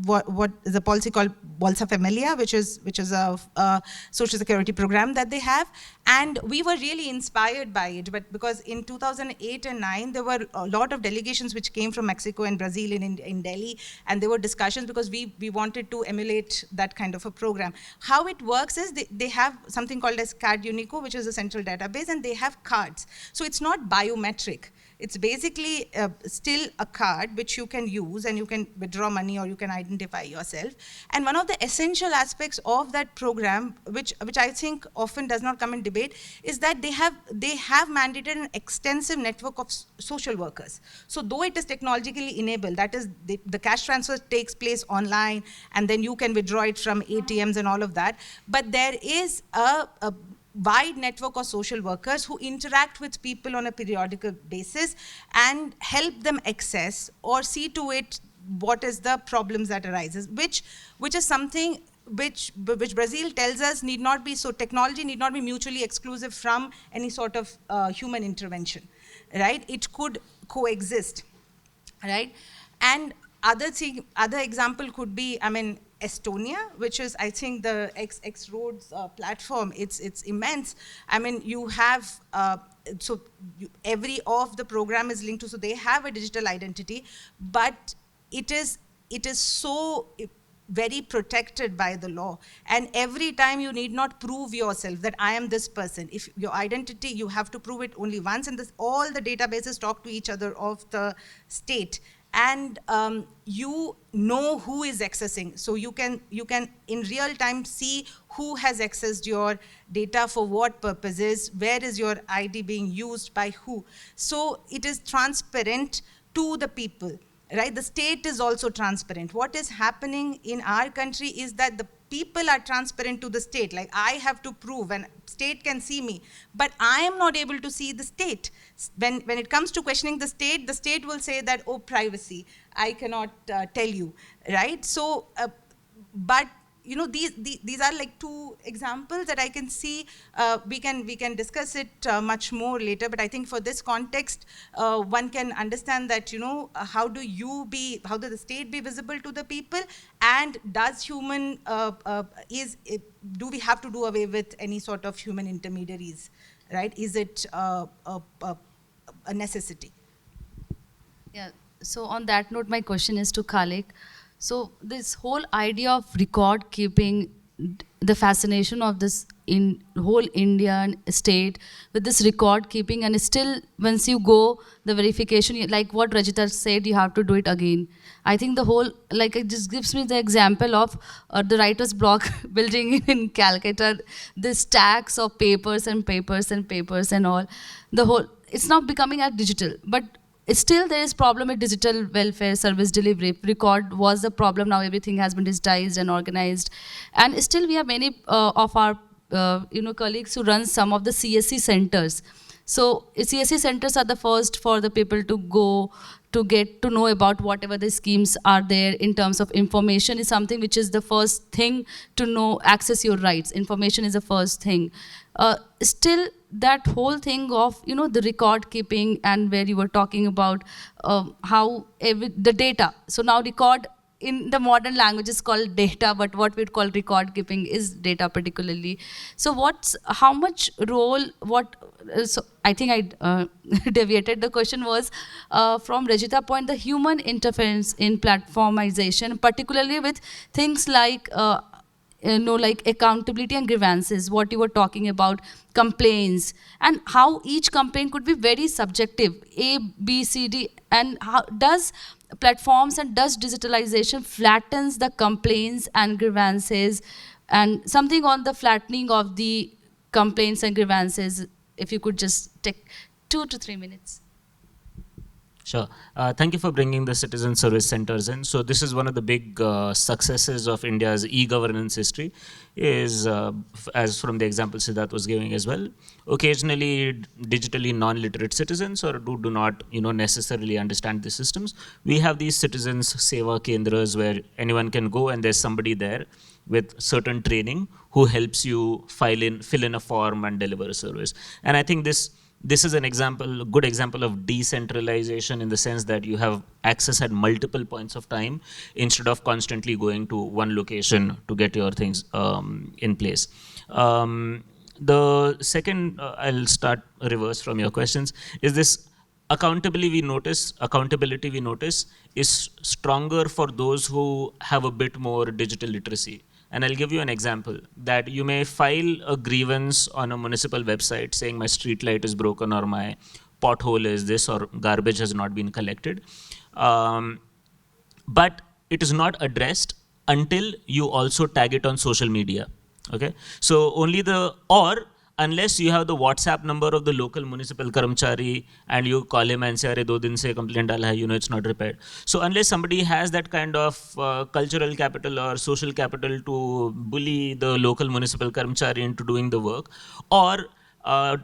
what is a policy called Bolsa Familia, which is a social security program that they have, and we were really inspired by it. But because in 2008 and 9 there were a lot of delegations which came from Mexico and Brazil in Delhi, and there were discussions because we wanted to emulate that kind of a program. How it works is they have something called as Card Unico, which is a central database, and they have cards. So it's not biometric. It's basically still a card which you can use, and you can withdraw money, or you can identify yourself. And one of the essential aspects of that program, which I think often does not come in debate, is that they have mandated an extensive network of social workers. So though it is technologically enabled, that is the cash transfer takes place online, and then you can withdraw it from ATMs and all of that, but there is a wide network of social workers who interact with people on a periodical basis and help them access or see to it what is the problems that arises, which is something which Brazil tells us need not be, so technology need not be mutually exclusive from any sort of human intervention, right? It could coexist, right? And other example could be, I mean, Estonia, which is, I think, the X Roads platform. It's immense. I mean, you have every of the program is linked to, so they have a digital identity, but it is so very protected by the law. And every time you need not prove yourself that I am this person. If your identity, you have to prove it only once, and all the databases talk to each other of the state. And you know who is accessing. So you can in real time see who has accessed your data for what purposes, where is your ID being used by who. So it is transparent to the people. Right? The state is also transparent. What is happening in our country is that the people are transparent to the state. Like, I have to prove, and state can see me, but I am not able to see the state. When it comes to questioning the state will say that, oh, privacy, I cannot tell you, right? So, but you know, these are like two examples that I can see. We can discuss it much more later, but I think for this context, one can understand that, you know, how do the state be visible to the people, and does human do we have to do away with any sort of human intermediaries, right? Is it a necessity? Yeah, so on that note, my question is to Khalik. So this whole idea of record keeping, the fascination of this in whole Indian state with this record keeping, and still once you go, the verification, like what Rajita said, you have to do it again. I think the whole, like, it just gives me the example of the writer's block building in Calcutta, the stacks of papers and papers and papers and all. The whole, it's not becoming as digital, but still there is problem with digital welfare service delivery. Record was the problem, now everything has been digitized and organized. And still we have many of our colleagues who run some of the CSC centers. So CSC centers are the first for the people to go to get to know about whatever the schemes are there in terms of information is something which is the first thing to know, access your rights. Information is the first thing. Still that whole thing of, you know, the record keeping, and where you were talking about how the data. So now record in the modern language is called data, but what we'd call record keeping is data particularly. So how much role, so I think I deviated. The question was from Rajita point, the human interference in platformization, particularly with things like like accountability and grievances, what you were talking about, complaints, and how each complaint could be very subjective, A, B, C, D, and how does platforms and does digitalization flattens the complaints and grievances, and something on the flattening of the complaints and grievances, if you could just take 2 to 3 minutes. Sure. Thank you for bringing the citizen service centers in. So this is one of the big successes of India's e-governance history, is, as from the example Siddharth was giving as well, occasionally digitally non-literate citizens or do not, you know, necessarily understand the systems. We have these citizens seva kendras where anyone can go and there's somebody there with certain training who helps you fill in a form and deliver a service. And I think this is an example, a good example of decentralization, in the sense that you have access at multiple points of time instead of constantly going to one location to get your things in place. The second, I'll start reverse from your questions, is this accountability we notice is stronger for those who have a bit more digital literacy. And I'll give you an example, that you may file a grievance on a municipal website saying my street light is broken, or my pothole is this, or garbage has not been collected. But it is not addressed until you also tag it on social media. Okay? So unless you have the WhatsApp number of the local municipal karamchari and you call him and say, "Arey, 2 din se complaint dala hai, you know it's not repaired." So unless somebody has that kind of cultural capital or social capital to bully the local municipal karamchari into doing the work, or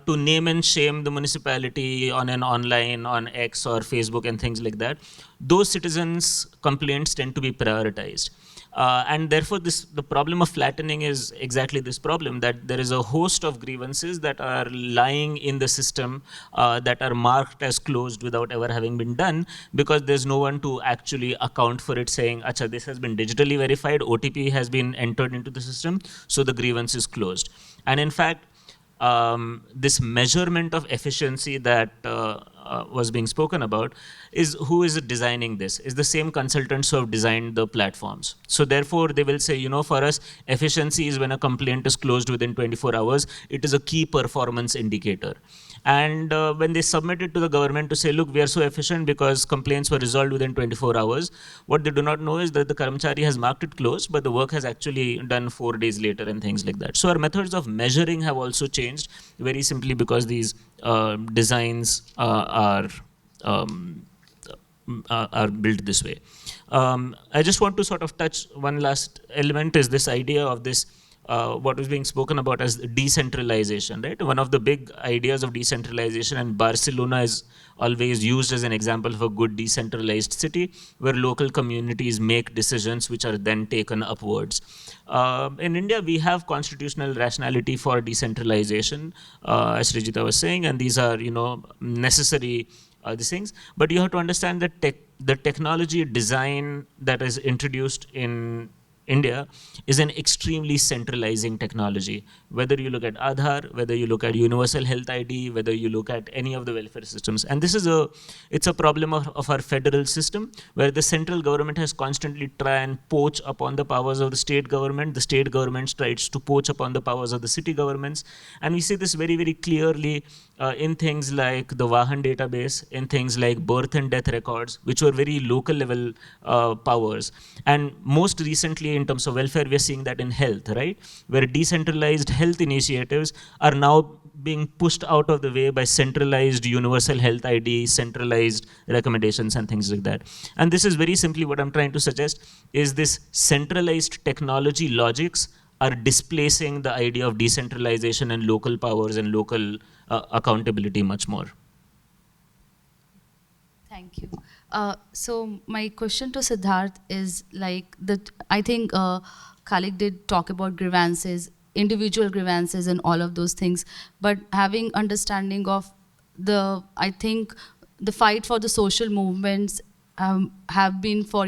to name and shame the municipality on an online, on X or Facebook and things like that, those citizens' complaints tend to be prioritized. And therefore, the problem of flattening is exactly this problem, that there is a host of grievances that are lying in the system that are marked as closed without ever having been done, because there's no one to actually account for it, saying, Acha, this has been digitally verified, OTP has been entered into the system, so the grievance is closed. And in fact, this measurement of efficiency that was being spoken about is who is designing this, is the same consultants who have designed the platforms. So therefore they will say, for us, efficiency is when a complaint is closed within 24 hours. It is a key performance indicator. And when they submit it to the government to say, look, we are so efficient because complaints were resolved within 24 hours, what they do not know is that the Karamchari has marked it closed, but the work has actually done 4 days later and things like that. So our methods of measuring have also changed, very simply because these designs are built this way. I just want to sort of touch one last element, is this idea of this what was being spoken about as decentralization, right? One of the big ideas of decentralization, and Barcelona is always used as an example of a good decentralized city, where local communities make decisions which are then taken upwards. In India, we have constitutional rationality for decentralization, as Srijita was saying, and these are, necessary these things. But you have to understand that the technology design that is introduced in India is an extremely centralizing technology. Whether you look at Aadhaar, whether you look at Universal Health ID, whether you look at any of the welfare systems. And this is it's a problem of our federal system, where the central government has constantly tried and poach upon the powers of the state government tries to poach upon the powers of the city governments. And we see this very, very clearly in things like the Vahan database, in things like birth and death records, which were very local level powers. And most recently, in terms of welfare, we are seeing that in health, right? Where decentralized health initiatives are now being pushed out of the way by centralized universal health ID, centralized recommendations and things like that. And this is very simply what I'm trying to suggest, is this centralized technology logics are displacing the idea of decentralization and local powers and local accountability much more. Thank you. So my question to Siddharth is like that. I think Khalid did talk about grievances, individual grievances, and all of those things. But having understanding of I think the fight for the social movements have been for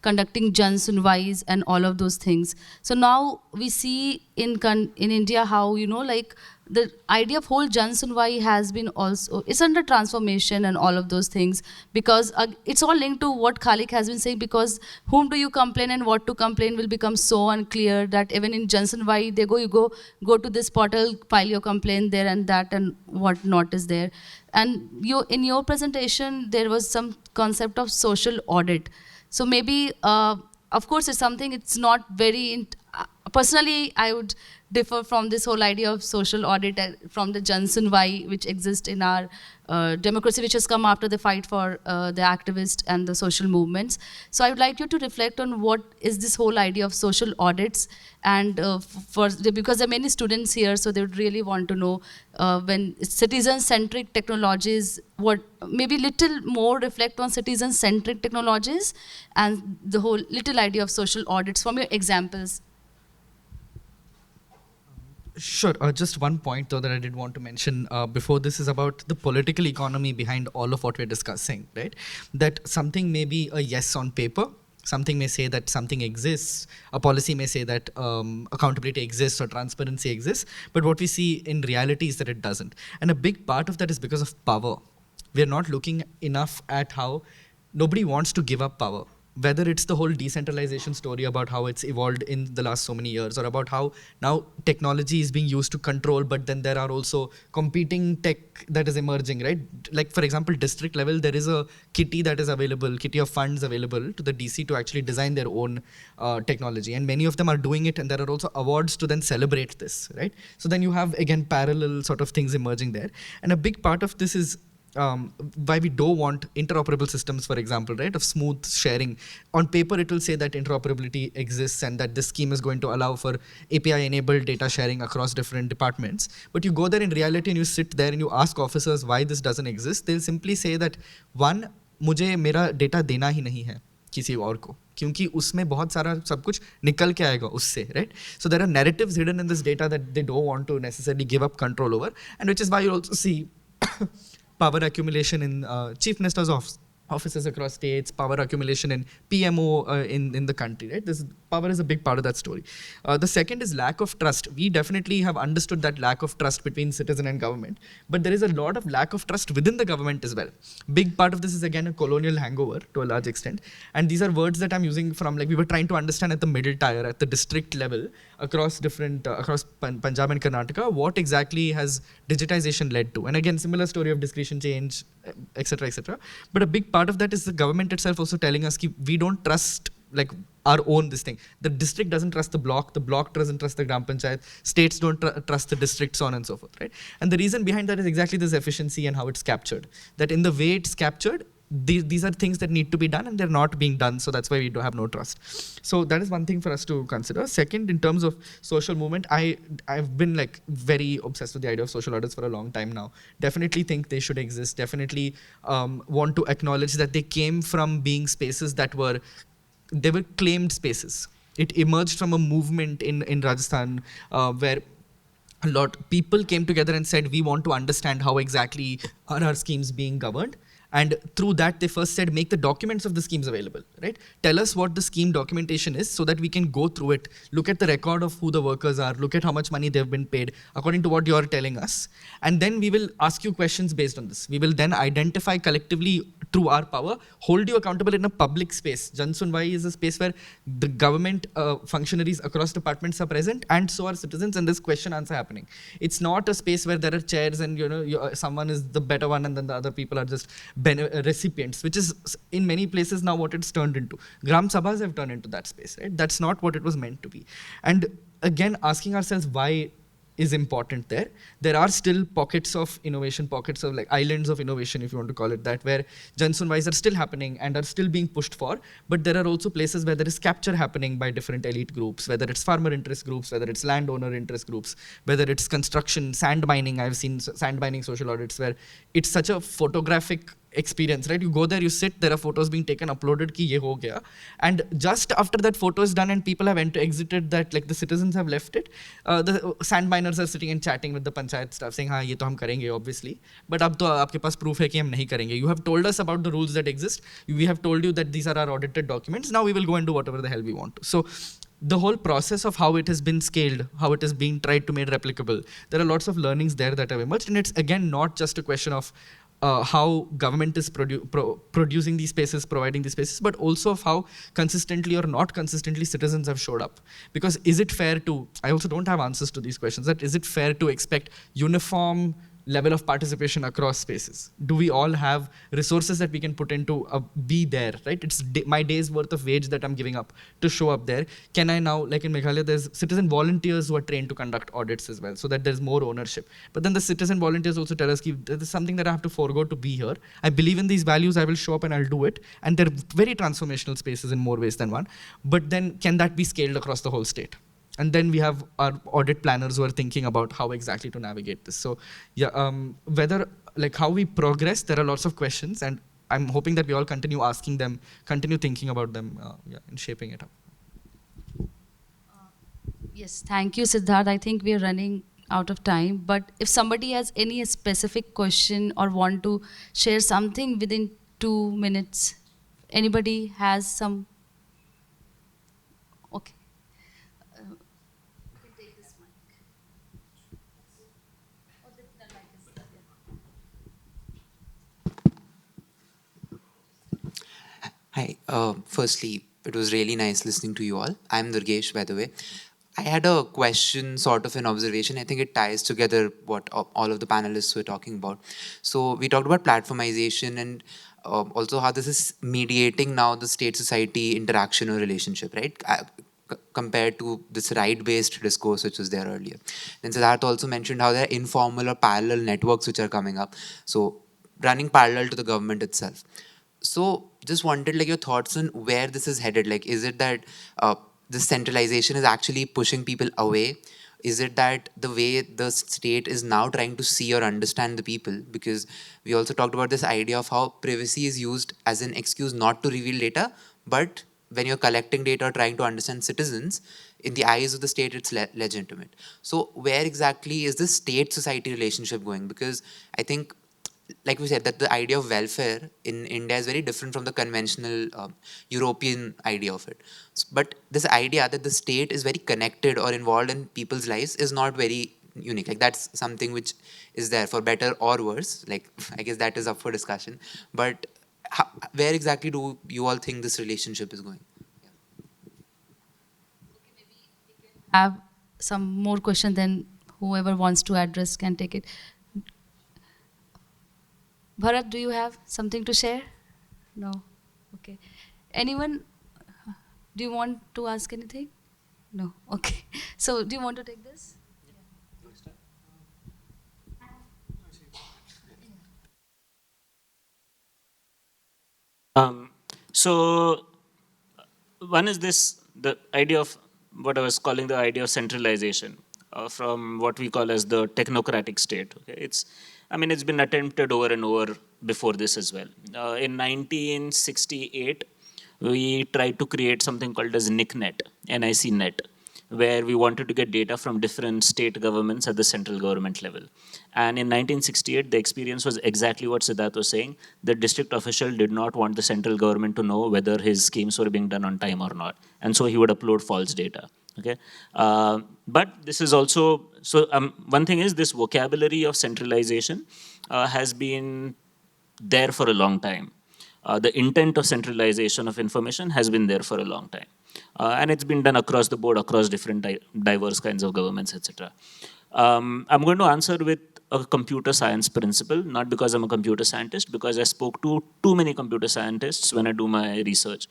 conducting Jan Sunwais and all of those things. So now we see in India how like the idea of whole Jan Sunwai has been also, it's under transformation and all of those things, because it's all linked to what Khalik has been saying, because whom do you complain and what to complain will become so unclear that even in Jan Sunwai, you go to this portal, file your complaint there, and that and what not is there. And in your presentation, there was some concept of social audit. So maybe, of course, it's something, it's not very, personally, I would differ from this whole idea of social audit from the Jan Sunwai, which exists in our democracy, which has come after the fight for the activists and the social movements. So I would like you to reflect on what is this whole idea of social audits, and because there are many students here, so they would really want to know when citizen-centric technologies, what maybe little more reflect on citizen-centric technologies and the whole little idea of social audits from your examples. Sure. Just one point, though, that I did want to mention before this is about the political economy behind all of what we're discussing, right? That something may be a yes on paper, something may say that something exists, a policy may say that accountability exists or transparency exists, but what we see in reality is that it doesn't. And a big part of that is because of power. We're not looking enough at how nobody wants to give up power. Whether it's the whole decentralization story about how it's evolved in the last so many years, or about how now technology is being used to control, but then there are also competing tech that is emerging, right? Like, for example, district level, there is a kitty that is available, kitty of funds available to the DC to actually design their own technology. And many of them are doing it, and there are also awards to then celebrate this, right? So then you have, again, parallel sort of things emerging there. And a big part of this is why we don't want interoperable systems, for example, right, of smooth sharing. On paper, it will say that interoperability exists and that this scheme is going to allow for API-enabled data sharing across different departments. But you go there in reality and you sit there and you ask officers why this doesn't exist. They'll simply say that, one, मुझे मेरा data देना ही नहीं है किसी और को. क्योंकि उसमें बहुत सारा सब कुछ निकल के आएगा उससे, right? So there are narratives hidden in this data that they don't want to necessarily give up control over, and which is why you also see power accumulation in chief minister's offices across states, power accumulation in PMO in the country, right? This power is a big part of that story. The second is lack of trust. We definitely have understood that lack of trust between citizen and government, but there is a lot of lack of trust within the government as well. Big part of this is again a colonial hangover to a large extent, and these are words that I'm using from, like, we were trying to understand at the middle tier, at the district level, across different, across Punjab and Karnataka, what exactly has digitization led to? And again, similar story of discretion change, etc., etc. But a big part of that is the government itself also telling us that we don't trust, like, our own this thing. The district doesn't trust the block doesn't trust the Gram Panchayat, states don't trust the district, so on and so forth, right? And the reason behind that is exactly this efficiency and how it's captured. That in the way it's captured, these are things that need to be done and they're not being done, so that's why we do have no trust. So that is one thing for us to consider. Second, in terms of social movement, I've been, like, very obsessed with the idea of social orders for a long time now. Definitely think they should exist, definitely want to acknowledge that they came from being spaces that were claimed spaces. It emerged from a movement in Rajasthan where a lot people came together and said, we want to understand how exactly are our schemes being governed. And through that, they first said, make the documents of the schemes available, right? Tell us what the scheme documentation is so that we can go through it, look at the record of who the workers are, look at how much money they've been paid according to what you're telling us. And then we will ask you questions based on this. We will then identify collectively through our power, hold you accountable in a public space. Jan Sunwai is a space where the government functionaries across departments are present, and so are citizens, and there's question answer happening. It's not a space where there are chairs and, you know, someone is the better one and then the other people are just recipients, which is in many places now what it's turned into. Gram Sabhas have turned into that space, right? That's not what it was meant to be. And again, asking ourselves why is important there. There are still pockets of innovation, pockets of, like, islands of innovation, if you want to call it that, where Jan Sunwais are still happening and are still being pushed for, but there are also places where there is capture happening by different elite groups, whether it's farmer interest groups, whether it's landowner interest groups, whether it's construction, sand mining. I've seen sand mining social audits where it's such a photographic experience, right? You go there, you sit, there are photos being taken, uploaded, ki ye ho gaya. And just after that photo is done and people have exited that, like, the citizens have left it, the sand miners are sitting and chatting with the panchayat staff saying, हाँ ये तो हम करेंगे obviously, but अब तो आपके पास proof है कि हम नहीं करेंगे. You have told us about the rules that exist. We have told you that these are our audited documents. Now we will go and do whatever the hell we want to. So the whole process of how it has been scaled, how it is being tried to make replicable, there are lots of learnings there that have emerged. And it's again not just a question of how government is producing these spaces, providing these spaces, but also of how consistently or not consistently citizens have showed up. Because is it fair to, I also don't have answers to these questions, that is it fair to expect uniform level of participation across spaces? Do we all have resources that we can put into be there, right? It's my day's worth of wage that I'm giving up to show up there. Can I now, like in Meghalaya, there's citizen volunteers who are trained to conduct audits as well, so that there's more ownership. But then the citizen volunteers also tell us, there's something that I have to forego to be here. I believe in these values, I will show up and I'll do it. And they're very transformational spaces in more ways than one. But then can that be scaled across the whole state? And then we have our audit planners who are thinking about how exactly to navigate this. So yeah, whether, like, how we progress, there are lots of questions, and I'm hoping that we all continue asking them, continue thinking about them, and shaping it up. Yes, thank you, Siddharth. I think we are running out of time, but if somebody has any specific question or want to share something within 2 minutes, anybody has some? Okay. Hi. Firstly, it was really nice listening to you all. I'm Durgesh, by the way. I had a question, sort of an observation. I think it ties together what all of the panelists were talking about. So we talked about platformization and also how this is mediating now the state-society interaction or relationship, right? Compared to this right-based discourse which was there earlier. Then Siddharth also mentioned how there are informal or parallel networks which are coming up. So running parallel to the government itself. So just wanted, like, your thoughts on where this is headed. Like, is it that this centralization is actually pushing people away? Is it that the way the state is now trying to see or understand the people? Because we also talked about this idea of how privacy is used as an excuse not to reveal data, but when you're collecting data or trying to understand citizens, in the eyes of the state, it's legitimate. So where exactly is the state-society relationship going? Because I think, like we said, that the idea of welfare in India is very different from the conventional European idea of it. But this idea that the state is very connected or involved in people's lives is not very unique. Like that's something which is there for better or worse. Like I guess that is up for discussion. But where exactly do you all think this relationship is going? Have some more question, then whoever wants to address can take it. Bharat, do you have something to share? No. Okay. Anyone? Do you want to ask anything? No. Okay. So, do you want to take this? So one is this, the idea of what I was calling the idea of centralization from what we call as the technocratic state. Okay, I mean, it's been attempted over and over before this as well. In 1968, we tried to create something called as NICNet, NICNet, where we wanted to get data from different state governments at the central government level. And in 1968, the experience was exactly what Siddharth was saying. The district official did not want the central government to know whether his schemes were being done on time or not. And so he would upload false data. Okay, but this is also, so one thing is this vocabulary of centralization has been there for a long time. The intent of centralization of information has been there for a long time. And it's been done across the board, across different diverse kinds of governments, etc. I'm going to answer with a computer science principle, not because I'm a computer scientist, because I spoke to too many computer scientists when I do my research,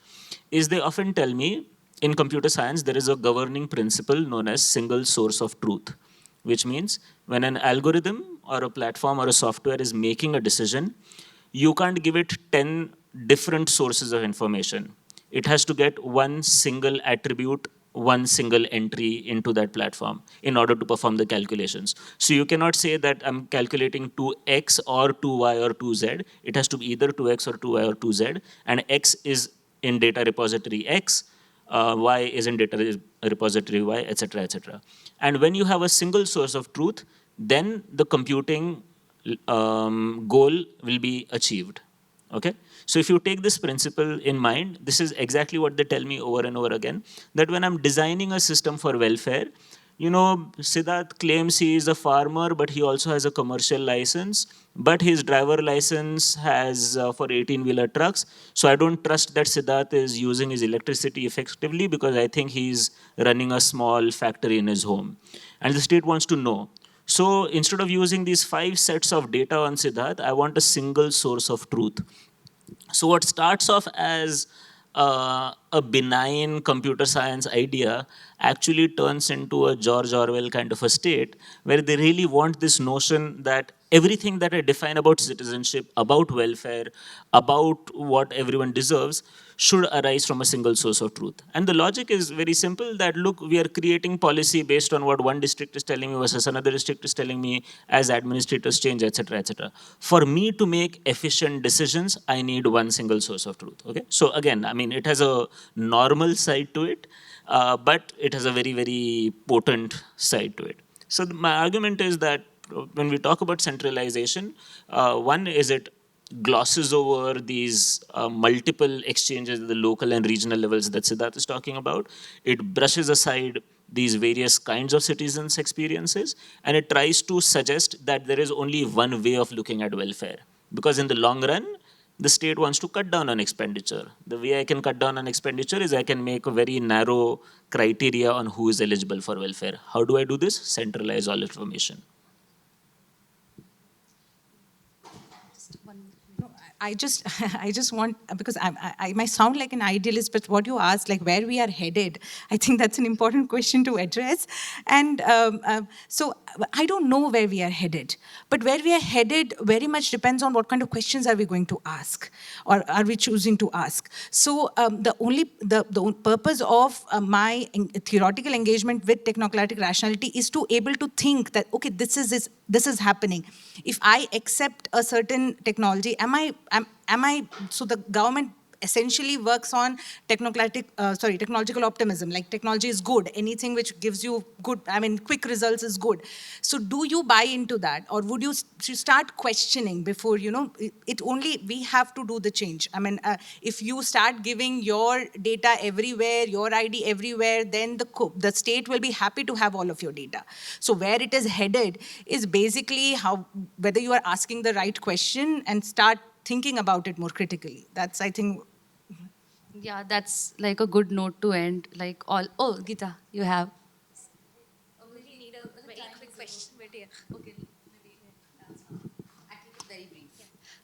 is they often tell me in computer science there is a governing principle known as single source of truth, which means when an algorithm or a platform or a software is making a decision, you can't give it 10 different sources of information. It has to get one single attribute, one single entry into that platform in order to perform the calculations. So you cannot say that I'm calculating 2x or 2y or 2z. It has to be either 2x or 2y or 2z, and x is in data repository x, y is in data repository y, etc., etc. And when you have a single source of truth, then the computing goal will be achieved. Okay, so if you take this principle in mind, this is exactly what they tell me over and over again, that when I'm designing a system for welfare, you know, Siddharth claims he is a farmer, but he also has a commercial license, but his driver license has for 18-wheeler trucks. So I don't trust that Siddharth is using his electricity effectively because I think he's running a small factory in his home. And the state wants to know. So instead of using these 5 sets of data on Siddharth, I want a single source of truth. So what starts off as a benign computer science idea actually turns into a George Orwell kind of a state where they really want this notion that everything that I define about citizenship, about welfare, about what everyone deserves should arise from a single source of truth. And the logic is very simple, that look, we are creating policy based on what one district is telling me versus another district is telling me as administrators change, etc., etc. For me to make efficient decisions, I need one single source of truth. Okay. So again, I mean, it has a normal side to it, but it has a very, very potent side to it. So my argument is that when we talk about centralization, one is it glosses over these multiple exchanges at the local and regional levels that Siddharth is talking about. It brushes aside these various kinds of citizens' experiences, and it tries to suggest that there is only one way of looking at welfare. Because in the long run, the state wants to cut down on expenditure. The way I can cut down on expenditure is I can make a very narrow criteria on who is eligible for welfare. How do I do this? Centralize all information. I just, I just want, because I might sound like an idealist, but what you asked, like where we are headed, I think that's an important question to address. And so I don't know where we are headed, but where we are headed very much depends on what kind of questions are we going to ask, or are we choosing to ask. So the purpose of my theoretical engagement with technocratic rationality is to able to think that, okay, this is happening. If I accept a certain technology, am I, so the government essentially works on technological optimism. Like technology is good. Anything which gives you good, quick results is good. So do you buy into that, or would you start questioning before, it only, we have to do the change. If you start giving your data everywhere, your ID everywhere, then the state will be happy to have all of your data. So where it is headed is basically whether you are asking the right question and start thinking about it more critically. That's, I think. Yeah, that's like a good note to end. Like all. Oh, Geeta, you have.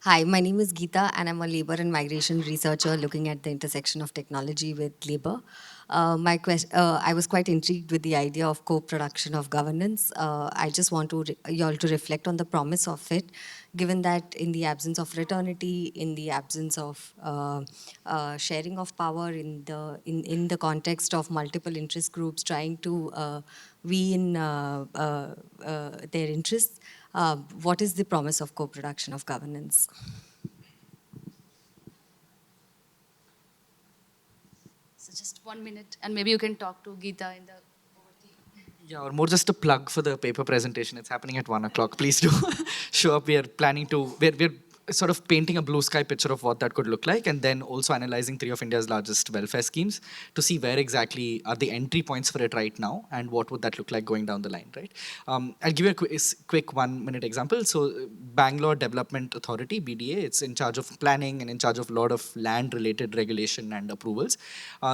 Hi, my name is Geeta, and I'm a labor and migration researcher looking at the intersection of technology with labor. I was quite intrigued with the idea of co-production of governance. I just want you all to reflect on the promise of it, given that in the absence of fraternity, in the absence of sharing of power, in the context of multiple interest groups trying to weigh in their interests. What is the promise of co-production of governance? So just 1 minute, and maybe you can talk to Geeta in the. Yeah, or more just a plug for the paper presentation. It's happening at 1 o'clock. Please do show up. We are planning to, we're sort of painting a blue sky picture of what that could look like, and then also analyzing 3 of India's largest welfare schemes to see where exactly are the entry points for it right now, and what would that look like going down the line, right? I'll give you a quick 1 minute example. So Bangalore Development Authority, BDA, it's in charge of planning and in charge of a lot of land-related regulation and approvals.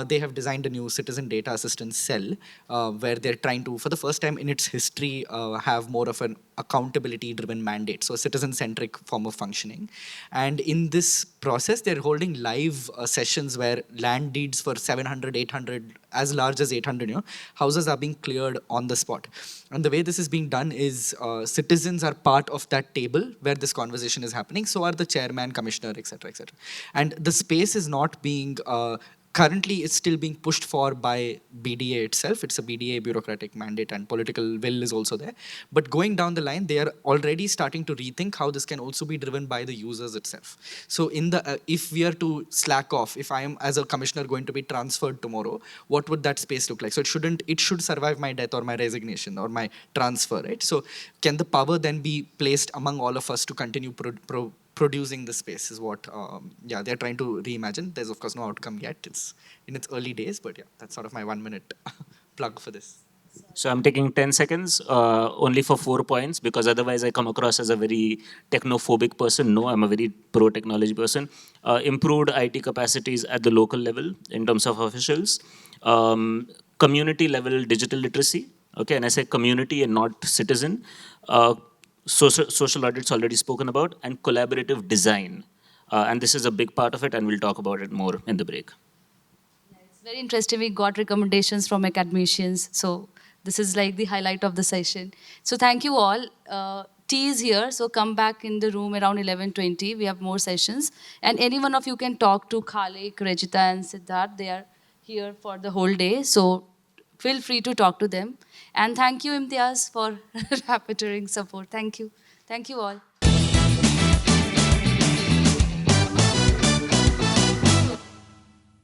They have designed a new citizen data assistance cell where they're trying to, for the first time in its history, have more of an accountability-driven mandate, so a citizen-centric form of functioning. And in this process, they're holding live sessions where land deeds for 700, 800, as large as 800, houses are being cleared on the spot. And the way this is being done is citizens are part of that table where this conversation is happening. So are the chairman, commissioner, etc., etc. And the space is not being currently it's still being pushed for by BDA itself. It's a BDA bureaucratic mandate, and political will is also there. But going down the line, they are already starting to rethink how this can also be driven by the users itself. So in the if we are to slack off, if I am as a commissioner going to be transferred tomorrow, what would that space look like? So it should survive my death or my resignation or my transfer, right? So can the power then be placed among all of us to continue producing the space is what they're trying to reimagine. There's of course no outcome yet. It's in its early days, but yeah, that's sort of my 1 minute plug for this. So I'm taking 10 seconds only for 4 points, because otherwise I come across as a very technophobic person. No, I'm a very pro-technology person. Improved IT capacities at the local level in terms of officials. Community level digital literacy. Okay, and I say community and not citizen. Social audits already spoken about, and collaborative design. And this is a big part of it, and we'll talk about it more in the break. It's very interesting. We got recommendations from academicians. So this is like the highlight of the session. So thank you all. Tea is here, so come back in the room around 11:20. We have more sessions. And any one of you can talk to Khalik, Rajita, and Siddharth. They are here for the whole day. So feel free to talk to them. And thank you, Imtiaz, for rapporteuring support. Thank you. Thank you all.